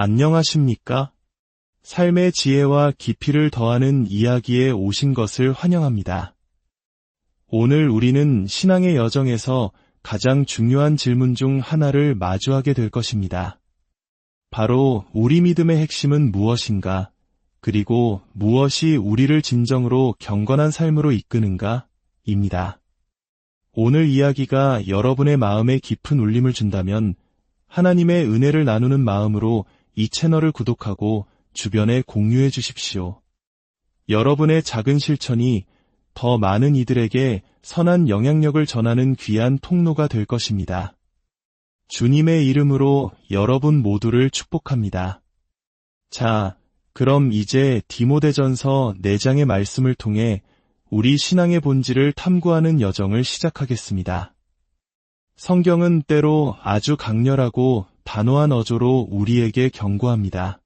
안녕하십니까? 삶의 지혜와 깊이를 더하는 이야기에 오신 것을 환영합니다. 오늘 우리는 신앙의 여정에서 가장 중요한 질문 중 하나를 마주하게 될 것입니다. 바로 우리 믿음의 핵심은 무엇인가? 그리고 무엇이 우리를 진정으로 경건한 삶으로 이끄는가? 입니다. 오늘 이야기가 여러분의 마음에 깊은 울림을 준다면 하나님의 은혜를 나누는 마음으로 이 채널을 구독하고 주변에 공유해 주십시오. 여러분의 작은 실천이 더 많은 이들에게 선한 영향력을 전하는 귀한 통로가 될 것입니다. 주님의 이름으로 여러분 모두를 축복합니다. 자, 그럼 이제 디모데전서 4장의 말씀을 통해 우리 신앙의 본질을 탐구하는 여정을 시작하겠습니다. 성경은 때로 아주 강렬하고 단호한 어조로 우리에게 경고합니다.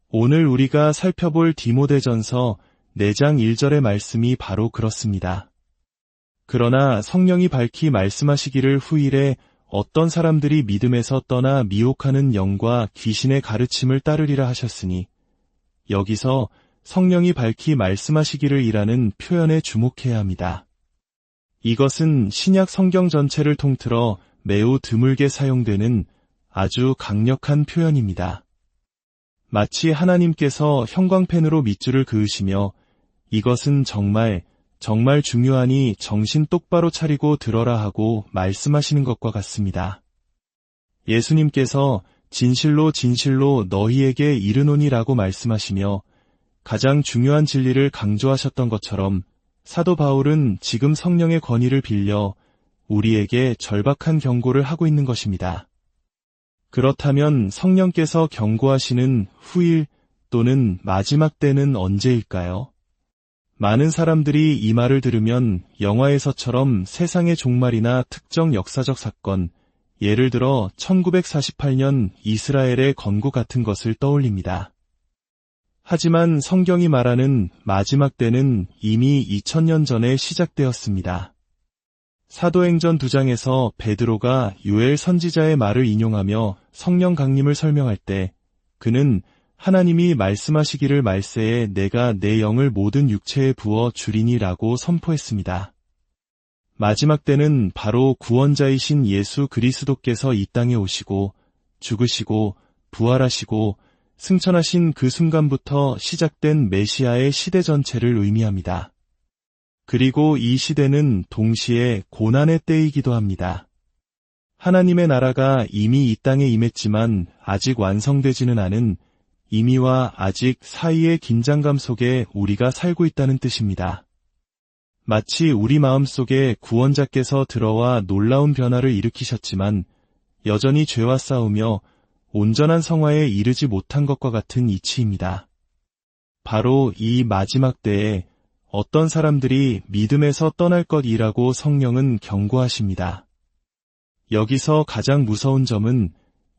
오늘 우리가 살펴볼 디모데전서 4장 1절의 말씀이 바로 그렇습니다. 그러나 성령이 밝히 말씀하시기를 후일에 어떤 사람들이 믿음에서 떠나 미혹하는 영과 귀신의 가르침을 따르리라 하셨으니, 여기서 성령이 밝히 말씀하시기를 이라는 표현에 주목해야 합니다. 이것은 신약 성경 전체를 통틀어 매우 드물게 사용되는 아주 강력한 표현입니다. 마치 하나님께서 형광펜으로 밑줄을 그으시며 이것은 정말 중요하니 정신 똑바로 차리고 들어라 하고 말씀하시는 것과 같습니다. 예수님께서 진실로 너희에게 이르노니라고 말씀하시며 가장 중요한 진리를 강조하셨던 것처럼 사도 바울은 지금 성령의 권위를 빌려 우리에게 절박한 경고를 하고 있는 것입니다. 그렇다면 성령께서 경고하시는 후일 또는 마지막 때는 언제일까요? 많은 사람들이 이 말을 들으면 영화에서처럼 세상의 종말이나 특정 역사적 사건, 예를 들어 1948년 이스라엘의 건국 같은 것을 떠올립니다. 하지만 성경이 말하는 마지막 때는 이미 2000년 전에 시작되었습니다. 사도행전 2장에서 베드로가 요엘 선지자의 말을 인용하며 성령 강림을 설명할 때 그는 하나님이 말씀하시기를 말세에 내가 내 영을 모든 육체에 부어 주리니라고 선포했습니다. 마지막 때는 바로 구원자이신 예수 그리스도께서 이 땅에 오시고 죽으시고 부활하시고 승천하신 그 순간부터 시작된 메시아의 시대 전체를 의미합니다. 그리고 이 시대는 동시에 고난의 때이기도 합니다. 하나님의 나라가 이미 이 땅에 임했지만 아직 완성되지는 않은 이미와 아직 사이의 긴장감 속에 우리가 살고 있다는 뜻입니다. 마치 우리 마음속에 구원자께서 들어와 놀라운 변화를 일으키셨지만 여전히 죄와 싸우며 온전한 성화에 이르지 못한 것과 같은 이치입니다. 바로 이 마지막 때에 어떤 사람들이 믿음에서 떠날 것이라고 성령은 경고하십니다. 여기서 가장 무서운 점은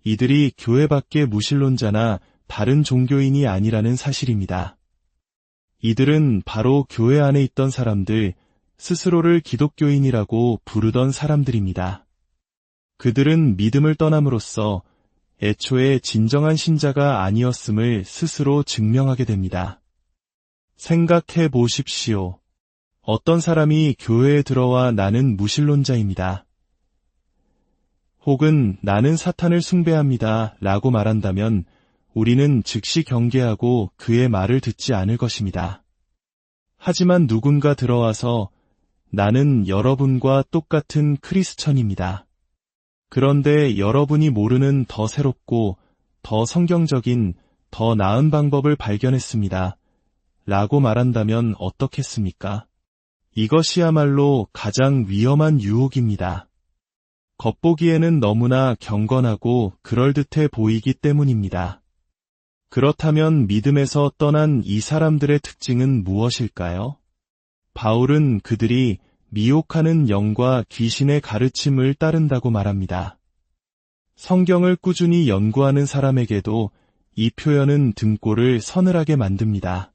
이들이 교회 밖의 무신론자나 다른 종교인이 아니라는 사실입니다. 이들은 바로 교회 안에 있던 사람들, 스스로를 기독교인이라고 부르던 사람들입니다. 그들은 믿음을 떠남으로써 애초에 진정한 신자가 아니었음을 스스로 증명하게 됩니다. 생각해 보십시오. 어떤 사람이 교회에 들어와 나는 무신론자입니다. 혹은 나는 사탄을 숭배합니다 라고 말한다면 우리는 즉시 경계하고 그의 말을 듣지 않을 것입니다. 하지만 누군가 들어와서 나는 여러분과 똑같은 크리스천입니다. 그런데 여러분이 모르는 더 새롭고 더 성경적인 더 나은 방법을 발견했습니다. 라고 말한다면 어떻겠습니까? 이것이야말로 가장 위험한 유혹입니다. 겉보기에는 너무나 경건하고 그럴듯해 보이기 때문입니다. 그렇다면 믿음에서 떠난 이 사람들의 특징은 무엇일까요? 바울은 그들이 미혹하는 영과 귀신의 가르침을 따른다고 말합니다. 성경을 꾸준히 연구하는 사람에게도 이 표현은 등골을 서늘하게 만듭니다.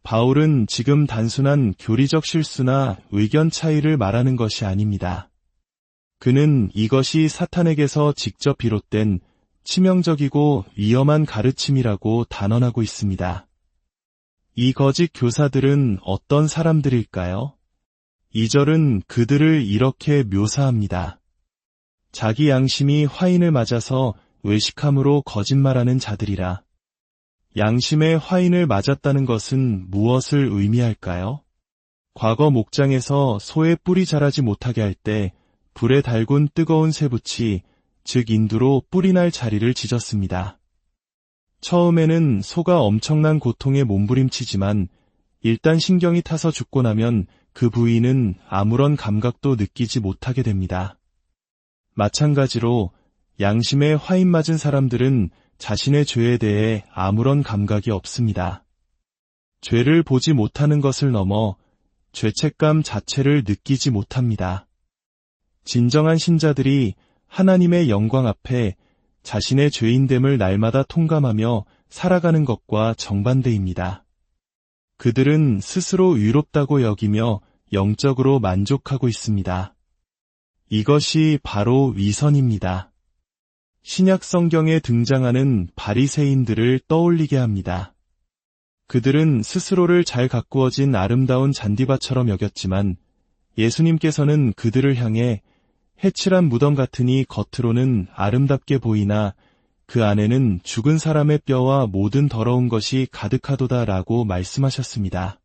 바울은 지금 단순한 교리적 실수나 의견 차이를 말하는 것이 아닙니다. 그는 이것이 사탄에게서 직접 비롯된 치명적이고 위험한 가르침이라고 단언하고 있습니다. 이 거짓 교사들은 어떤 사람들일까요? 2절은 그들을 이렇게 묘사합니다. 자기 양심이 화인을 맞아서 외식함으로 거짓말하는 자들이라. 양심의 화인을 맞았다는 것은 무엇을 의미할까요? 과거 목장에서 소의 뿔이 자라지 못하게 할 때 불에 달군 뜨거운 쇠붙이, 즉 인두로 뿔이 날 자리를 지졌습니다. 처음에는 소가 엄청난 고통에 몸부림치지만 일단 신경이 타서 죽고 나면 그 부위는 아무런 감각도 느끼지 못하게 됩니다. 마찬가지로 양심에 화인 맞은 사람들은 자신의 죄에 대해 아무런 감각이 없습니다. 죄를 보지 못하는 것을 넘어 죄책감 자체를 느끼지 못합니다. 진정한 신자들이 하나님의 영광 앞에 자신의 죄인됨을 날마다 통감하며 살아가는 것과 정반대입니다. 그들은 스스로 의롭다고 여기며 영적으로 만족하고 있습니다. 이것이 바로 위선입니다. 신약 성경에 등장하는 바리새인들을 떠올리게 합니다. 그들은 스스로를 잘 가꾸어진 아름다운 잔디밭처럼 여겼지만 예수님께서는 그들을 향해 해칠한 무덤 같으니 겉으로는 아름답게 보이나 그 안에는 죽은 사람의 뼈와 모든 더러운 것이 가득하도다라고 말씀하셨습니다.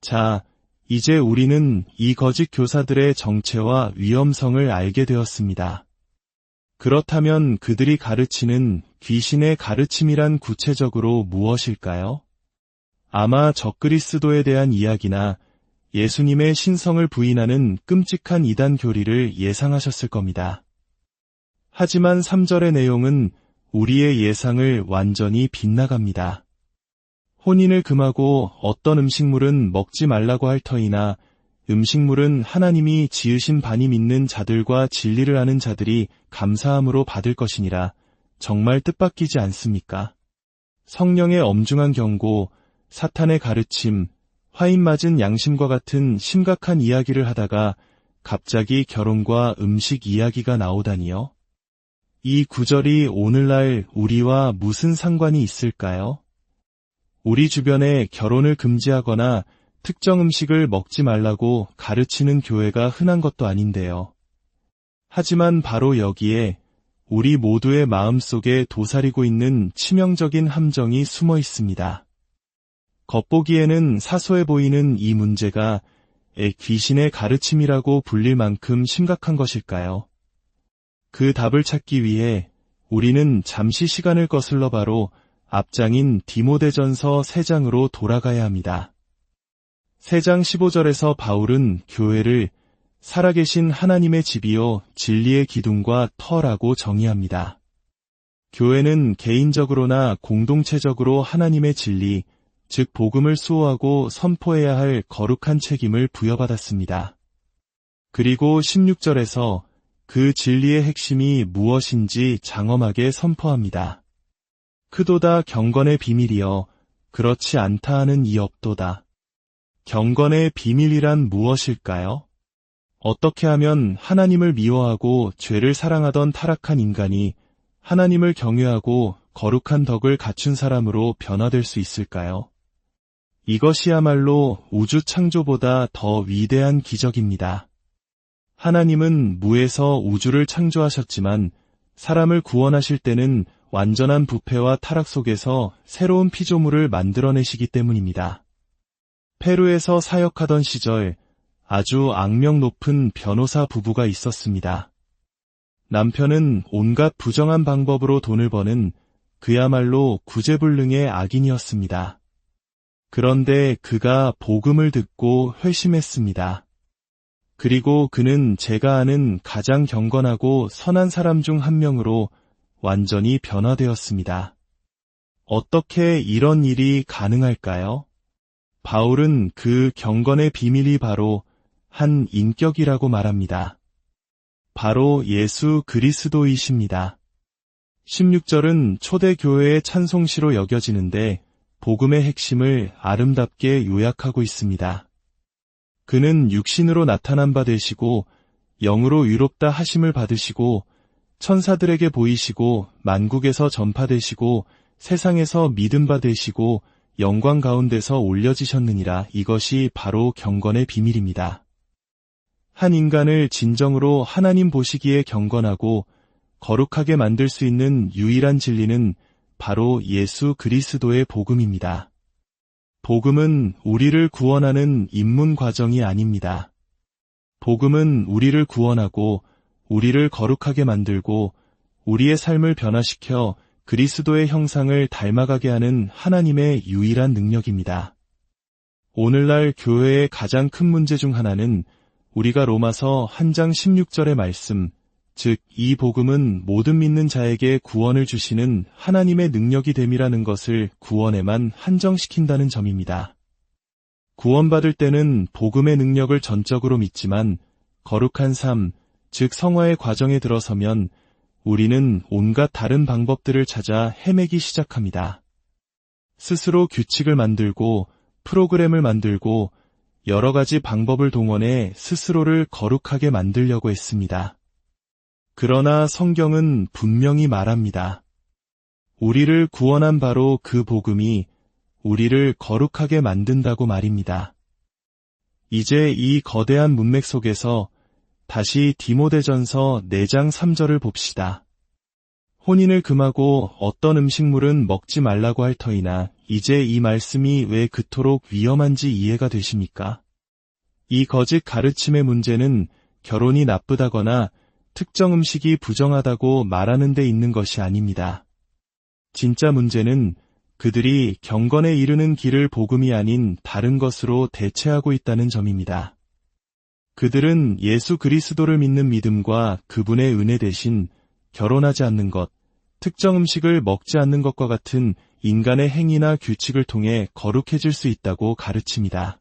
자, 이제 우리는 이 거짓 교사들의 정체와 위험성을 알게 되었습니다. 그렇다면 그들이 가르치는 귀신의 가르침이란 구체적으로 무엇일까요? 아마 적그리스도에 대한 이야기나 예수님의 신성을 부인하는 끔찍한 이단 교리를 예상하셨을 겁니다. 하지만 3절의 내용은 우리의 예상을 완전히 빗나갑니다. 혼인을 금하고 어떤 음식물은 먹지 말라고 할 터이나 음식물은 하나님이 지으신 바니 믿는 자들과 진리를 아는 자들이 감사함으로 받을 것이니라. 정말 뜻밖이지 않습니까? 성령의 엄중한 경고, 사탄의 가르침, 화인 맞은 양심과 같은 심각한 이야기를 하다가 갑자기 결혼과 음식 이야기가 나오다니요? 이 구절이 오늘날 우리와 무슨 상관이 있을까요? 우리 주변에 결혼을 금지하거나 특정 음식을 먹지 말라고 가르치는 교회가 흔한 것도 아닌데요. 하지만 바로 여기에 우리 모두의 마음속에 도사리고 있는 치명적인 함정이 숨어 있습니다. 겉보기에는 사소해 보이는 이 문제가 귀신의 가르침이라고 불릴 만큼 심각한 것일까요? 그 답을 찾기 위해 우리는 잠시 시간을 거슬러 바로 앞장인 디모데전서 3장으로 돌아가야 합니다. 3장 15절에서 바울은 교회를 살아계신 하나님의 집이요 진리의 기둥과 터라고 정의합니다. 교회는 개인적으로나 공동체적으로 하나님의 진리, 즉 복음을 수호하고 선포해야 할 거룩한 책임을 부여받았습니다. 그리고 16절에서 그 진리의 핵심이 무엇인지 장엄하게 선포합니다. 크도다 경건의 비밀이여 그렇지 않다 하는 이 없도다. 경건의 비밀이란 무엇일까요? 어떻게 하면 하나님을 미워하고 죄를 사랑하던 타락한 인간이 하나님을 경외하고 거룩한 덕을 갖춘 사람으로 변화될 수 있을까요? 이것이야말로 우주 창조보다 더 위대한 기적입니다. 하나님은 무에서 우주를 창조하셨지만 사람을 구원하실 때는 완전한 부패와 타락 속에서 새로운 피조물을 만들어내시기 때문입니다. 페루에서 사역하던 시절 아주 악명 높은 변호사 부부가 있었습니다. 남편은 온갖 부정한 방법으로 돈을 버는 그야말로 구제불능의 악인이었습니다. 그런데 그가 복음을 듣고 회심했습니다. 그리고 그는 제가 아는 가장 경건하고 선한 사람 중 한 명으로 완전히 변화되었습니다. 어떻게 이런 일이 가능할까요? 바울은 그 경건의 비밀이 바로 한 인격이라고 말합니다. 바로 예수 그리스도이십니다. 16절은 초대교회의 찬송시로 여겨지는데 복음의 핵심을 아름답게 요약하고 있습니다. 그는 육신으로 나타난 바 되시고 영으로 의롭다 하심을 받으시고 천사들에게 보이시고 만국에서 전파되시고 세상에서 믿음바 되시고 영광 가운데서 올려지셨느니라. 이것이 바로 경건의 비밀입니다. 한 인간을 진정으로 하나님 보시기에 경건하고 거룩하게 만들 수 있는 유일한 진리는 바로 예수 그리스도의 복음입니다. 복음은 우리를 구원하는 입문 과정이 아닙니다. 복음은 우리를 구원하고 우리를 거룩하게 만들고 우리의 삶을 변화시켜 그리스도의 형상을 닮아가게 하는 하나님의 유일한 능력입니다. 오늘날 교회의 가장 큰 문제 중 하나는 우리가 로마서 1장 16절의 말씀, 즉 이 복음은 모든 믿는 자에게 구원을 주시는 하나님의 능력이 됨이라는 것을 구원에만 한정시킨다는 점입니다. 구원받을 때는 복음의 능력을 전적으로 믿지만 거룩한 삶, 즉 성화의 과정에 들어서면 우리는 온갖 다른 방법들을 찾아 헤매기 시작합니다. 스스로 규칙을 만들고 프로그램을 만들고 여러 가지 방법을 동원해 스스로를 거룩하게 만들려고 했습니다. 그러나 성경은 분명히 말합니다. 우리를 구원한 바로 그 복음이 우리를 거룩하게 만든다고 말입니다. 이제 이 거대한 문맥 속에서 다시 디모데전서 4장 3절을 봅시다. 혼인을 금하고 어떤 음식물은 먹지 말라고 할 터이나 이제 이 말씀이 왜 그토록 위험한지 이해가 되십니까? 이 거짓 가르침의 문제는 결혼이 나쁘다거나 특정 음식이 부정하다고 말하는 데 있는 것이 아닙니다. 진짜 문제는 그들이 경건에 이르는 길을 복음이 아닌 다른 것으로 대체하고 있다는 점입니다. 그들은 예수 그리스도를 믿는 믿음과 그분의 은혜 대신 결혼하지 않는 것, 특정 음식을 먹지 않는 것과 같은 인간의 행위나 규칙을 통해 거룩해질 수 있다고 가르칩니다.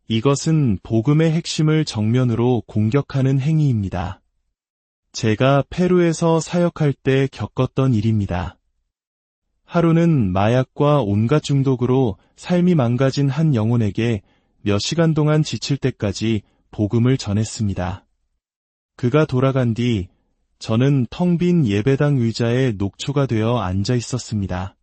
이것은 복음의 핵심을 정면으로 공격하는 행위입니다. 제가 페루에서 사역할 때 겪었던 일입니다. 하루는 마약과 온갖 중독으로 삶이 망가진 한 영혼에게 몇 시간 동안 지칠 때까지 복음을 전했습니다. 그가 돌아간 뒤 저는 텅 빈 예배당 의자에 녹초가 되어 앉아 있었습니다.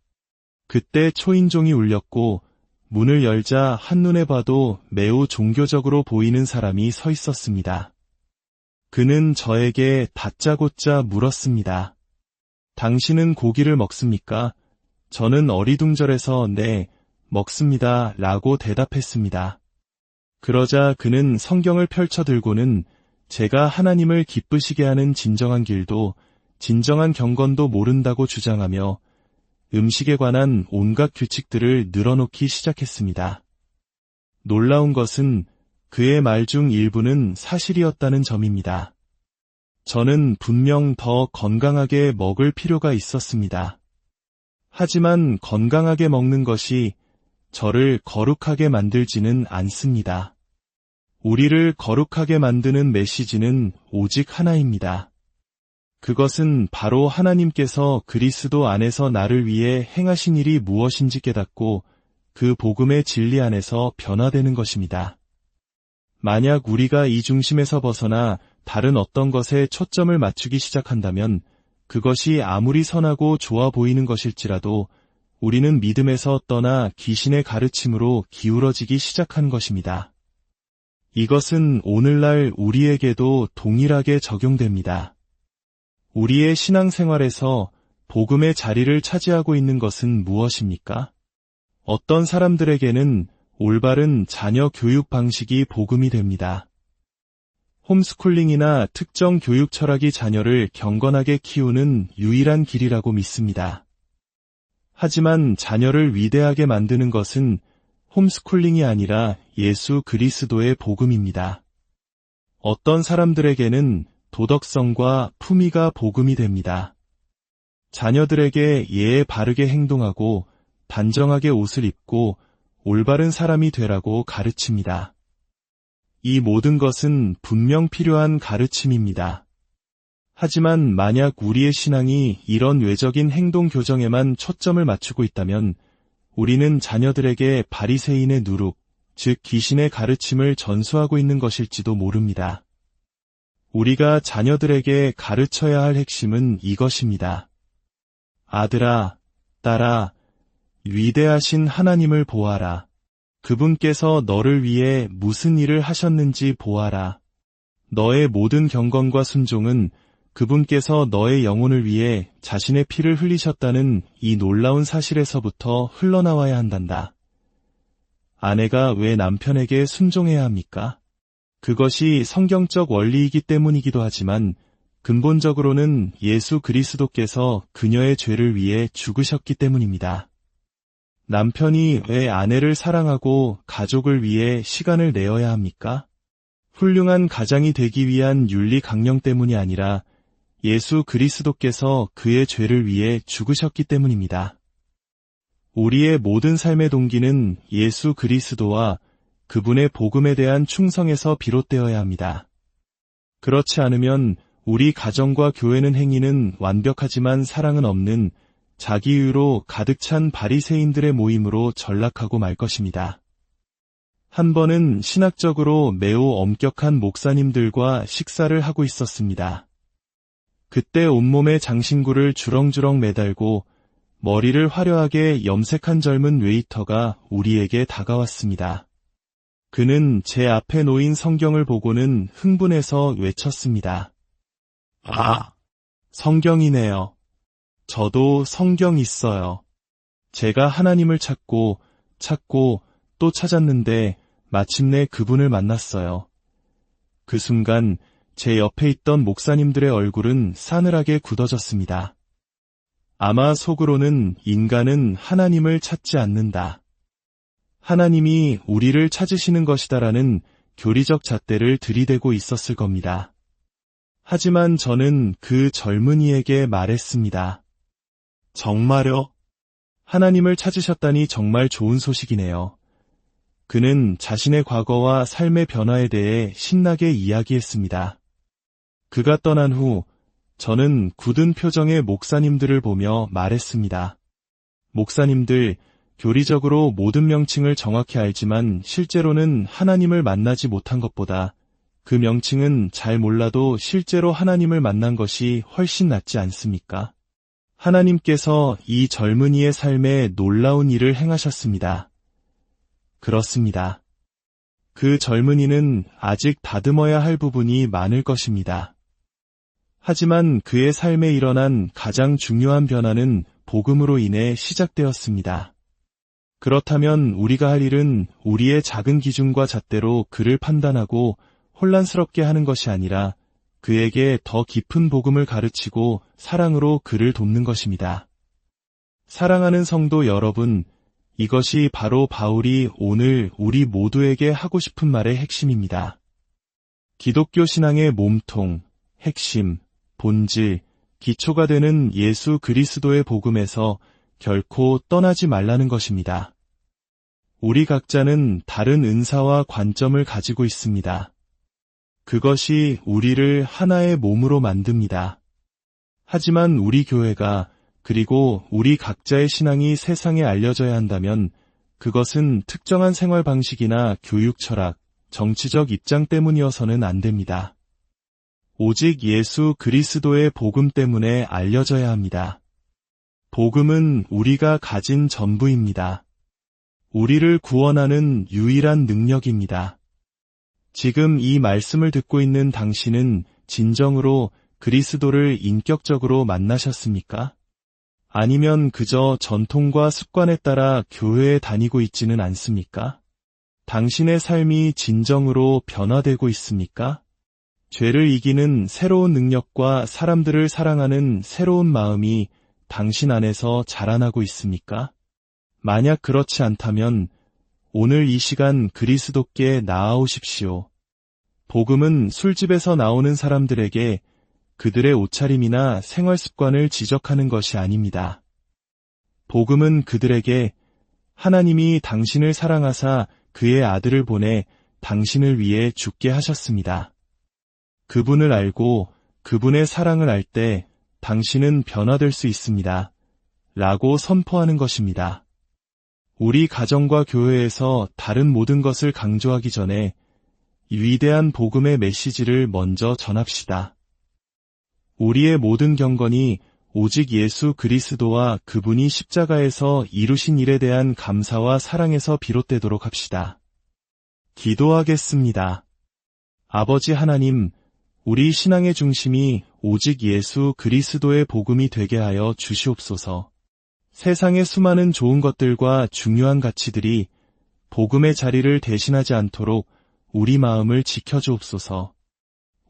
그때 초인종이 울렸고 문을 열자 한눈에 봐도 매우 종교적으로 보이는 사람이 서 있었습니다. 그는 저에게 다짜고짜 물었습니다. 당신은 고기를 먹습니까? 저는 어리둥절해서 네, 먹습니다 라고 대답했습니다. 그러자 그는 성경을 펼쳐들고는 제가 하나님을 기쁘시게 하는 진정한 길도 진정한 경건도 모른다고 주장하며 음식에 관한 온갖 규칙들을 늘어놓기 시작했습니다. 놀라운 것은 그의 말 중 일부는 사실이었다는 점입니다. 저는 분명 더 건강하게 먹을 필요가 있었습니다. 하지만 건강하게 먹는 것이 저를 거룩하게 만들지는 않습니다. 우리를 거룩하게 만드는 메시지는 오직 하나입니다. 그것은 바로 하나님께서 그리스도 안에서 나를 위해 행하신 일이 무엇인지 깨닫고 그 복음의 진리 안에서 변화되는 것입니다. 만약 우리가 이 중심에서 벗어나 다른 어떤 것에 초점을 맞추기 시작한다면 그것이 아무리 선하고 좋아 보이는 것일지라도 우리는 믿음에서 떠나 귀신의 가르침으로 기울어지기 시작한 것입니다. 이것은 오늘날 우리에게도 동일하게 적용됩니다. 우리의 신앙생활에서 복음의 자리를 차지하고 있는 것은 무엇입니까? 어떤 사람들에게는 올바른 자녀 교육 방식이 복음이 됩니다. 홈스쿨링이나 특정 교육 철학이 자녀를 경건하게 키우는 유일한 길이라고 믿습니다. 하지만 자녀를 위대하게 만드는 것은 홈스쿨링이 아니라 예수 그리스도의 복음입니다. 어떤 사람들에게는 도덕성과 품위가 복음이 됩니다. 자녀들에게 예에 바르게 행동하고 단정하게 옷을 입고 올바른 사람이 되라고 가르칩니다. 이 모든 것은 분명 필요한 가르침입니다. 하지만 만약 우리의 신앙이 이런 외적인 행동 교정에만 초점을 맞추고 있다면 우리는 자녀들에게 바리새인의 누룩, 즉 귀신의 가르침을 전수하고 있는 것일지도 모릅니다. 우리가 자녀들에게 가르쳐야 할 핵심은 이것입니다. 아들아, 딸아, 위대하신 하나님을 보아라. 그분께서 너를 위해 무슨 일을 하셨는지 보아라. 너의 모든 경건과 순종은 그분께서 너의 영혼을 위해 자신의 피를 흘리셨다는 이 놀라운 사실에서부터 흘러나와야 한단다. 아내가 왜 남편에게 순종해야 합니까? 그것이 성경적 원리이기 때문이기도 하지만 근본적으로는 예수 그리스도께서 그녀의 죄를 위해 죽으셨기 때문입니다. 남편이 왜 아내를 사랑하고 가족을 위해 시간을 내어야 합니까? 훌륭한 가장이 되기 위한 윤리 강령 때문이 아니라 예수 그리스도께서 그의 죄를 위해 죽으셨기 때문입니다. 우리의 모든 삶의 동기는 예수 그리스도와 그분의 복음에 대한 충성에서 비롯되어야 합니다. 그렇지 않으면 우리 가정과 교회는 행위는 완벽하지만 사랑은 없는 자기의로 가득 찬 바리새인들의 모임으로 전락하고 말 것입니다. 한 번은 신학적으로 매우 엄격한 목사님들과 식사를 하고 있었습니다. 그때 온몸에 장신구를 주렁주렁 매달고 머리를 화려하게 염색한 젊은 웨이터가 우리에게 다가왔습니다. 그는 제 앞에 놓인 성경을 보고는 흥분해서 외쳤습니다. 아, 성경이네요. 저도 성경 있어요. 제가 하나님을 찾고 또 찾았는데 마침내 그분을 만났어요. 그 순간 제 옆에 있던 목사님들의 얼굴은 싸늘하게 굳어졌습니다. 아마 속으로는 인간은 하나님을 찾지 않는다. 하나님이 우리를 찾으시는 것이다라는 교리적 잣대를 들이대고 있었을 겁니다. 하지만 저는 그 젊은이에게 말했습니다. 정말요? 하나님을 찾으셨다니 정말 좋은 소식이네요. 그는 자신의 과거와 삶의 변화에 대해 신나게 이야기했습니다. 그가 떠난 후 저는 굳은 표정의 목사님들을 보며 말했습니다. 목사님들, 교리적으로 모든 명칭을 정확히 알지만 실제로는 하나님을 만나지 못한 것보다 그 명칭은 잘 몰라도 실제로 하나님을 만난 것이 훨씬 낫지 않습니까? 하나님께서 이 젊은이의 삶에 놀라운 일을 행하셨습니다. 그렇습니다. 그 젊은이는 아직 다듬어야 할 부분이 많을 것입니다. 하지만 그의 삶에 일어난 가장 중요한 변화는 복음으로 인해 시작되었습니다. 그렇다면 우리가 할 일은 우리의 작은 기준과 잣대로 그를 판단하고 혼란스럽게 하는 것이 아니라 그에게 더 깊은 복음을 가르치고 사랑으로 그를 돕는 것입니다. 사랑하는 성도 여러분, 이것이 바로 바울이 오늘 우리 모두에게 하고 싶은 말의 핵심입니다. 기독교 신앙의 몸통, 핵심, 본질, 기초가 되는 예수 그리스도의 복음에서 결코 떠나지 말라는 것입니다. 우리 각자는 다른 은사와 관점을 가지고 있습니다. 그것이 우리를 하나의 몸으로 만듭니다. 하지만 우리 교회가 그리고 우리 각자의 신앙이 세상에 알려져야 한다면 그것은 특정한 생활 방식이나 교육 철학, 정치적 입장 때문이어서는 안 됩니다. 오직 예수 그리스도의 복음 때문에 알려져야 합니다. 복음은 우리가 가진 전부입니다. 우리를 구원하는 유일한 능력입니다. 지금 이 말씀을 듣고 있는 당신은 진정으로 그리스도를 인격적으로 만나셨습니까? 아니면 그저 전통과 습관에 따라 교회에 다니고 있지는 않습니까? 당신의 삶이 진정으로 변화되고 있습니까? 죄를 이기는 새로운 능력과 사람들을 사랑하는 새로운 마음이 당신 안에서 자라나고 있습니까? 만약 그렇지 않다면 오늘 이 시간 그리스도께 나아오십시오. 복음은 술집에서 나오는 사람들에게 그들의 옷차림이나 생활 습관을 지적하는 것이 아닙니다. 복음은 그들에게 하나님이 당신을 사랑하사 그의 아들을 보내 당신을 위해 죽게 하셨습니다. 그분을 알고 그분의 사랑을 알 때 당신은 변화될 수 있습니다. 라고 선포하는 것입니다. 우리 가정과 교회에서 다른 모든 것을 강조하기 전에 위대한 복음의 메시지를 먼저 전합시다. 우리의 모든 경건이 오직 예수 그리스도와 그분이 십자가에서 이루신 일에 대한 감사와 사랑에서 비롯되도록 합시다. 기도하겠습니다. 아버지 하나님, 우리 신앙의 중심이 오직 예수 그리스도의 복음이 되게 하여 주시옵소서. 세상의 수많은 좋은 것들과 중요한 가치들이 복음의 자리를 대신하지 않도록 우리 마음을 지켜주옵소서.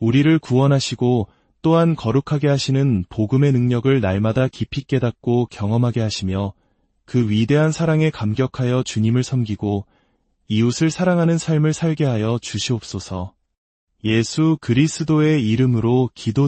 우리를 구원하시고 또한 거룩하게 하시는 복음의 능력을 날마다 깊이 깨닫고 경험하게 하시며 그 위대한 사랑에 감격하여 주님을 섬기고 이웃을 사랑하는 삶을 살게 하여 주시옵소서. 예수 그리스도의 이름으로 기도